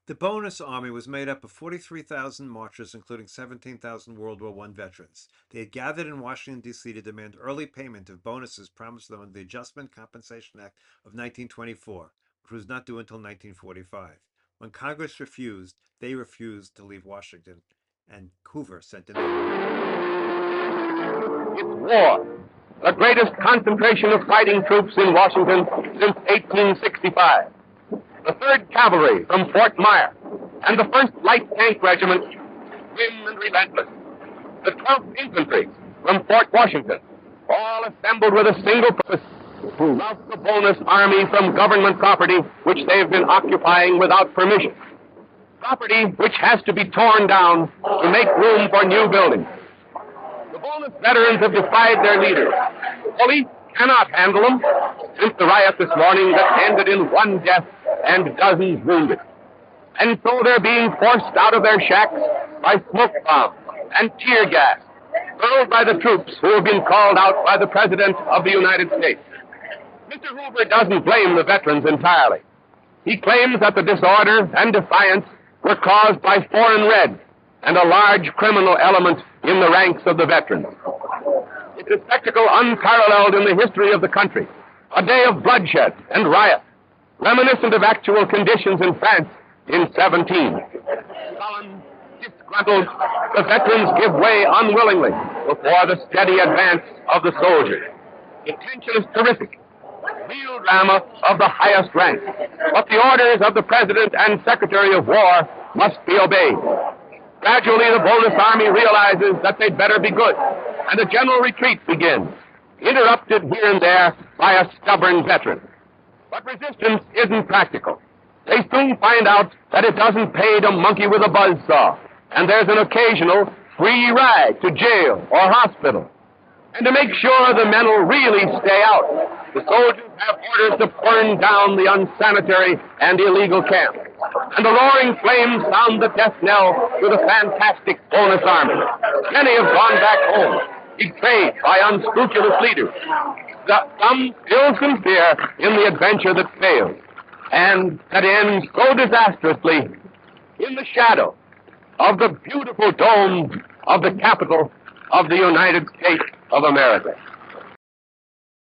The bonus army was made up of 43,000 marchers, including 17,000 World War I veterans. They had gathered in Washington, D.C. to demand early payment of bonuses promised them under the Adjustment Compensation Act of 1924, which was not due until 1945. When Congress refused, they refused to leave Washington, and Hoover sent in It's war, the greatest concentration of fighting troops in Washington since 1865. The 3rd Cavalry from Fort Myer, and the 1st Light Tank Regiment, grim and relentless. The 12th Infantry from Fort Washington, all assembled with a single purpose: to rout the bonus army from government property which they've been occupying without permission. Property which has to be torn down to make room for new buildings. The bonus veterans have defied their leaders. Police cannot handle them since the riot this morning that ended in 1 death and dozens wounded. And so they're being forced out of their shacks by smoke bombs and tear gas hurled by the troops who have been called out by the President of the United States. Mr. Hoover doesn't blame the veterans entirely. He claims that the disorder and defiance were caused by foreign red and a large criminal element in the ranks of the veterans. It's a spectacle unparalleled in the history of the country, a day of bloodshed and riot, reminiscent of actual conditions in France in 17. Sullen, disgruntled, the veterans give way unwillingly before the steady advance of the soldiers. The tension is terrific, real drama of the highest rank, but the orders of the President and Secretary of War must be obeyed. Gradually, the bonus army realizes that they'd better be good, and a general retreat begins, interrupted here and there by a stubborn veteran. But resistance isn't practical. They soon find out that it doesn't pay to monkey with a buzzsaw, and there's an occasional free ride to jail or hospital. And to make sure the men will really stay out, the soldiers have orders to burn down the unsanitary and illegal camp. And the roaring flames sound the death knell to the fantastic bonus army. Many have gone back home, betrayed by unscrupulous leaders. Some still sincere in the adventure that failed, and that ends so disastrously in the shadow of the beautiful dome of the Capitol of the United States of America.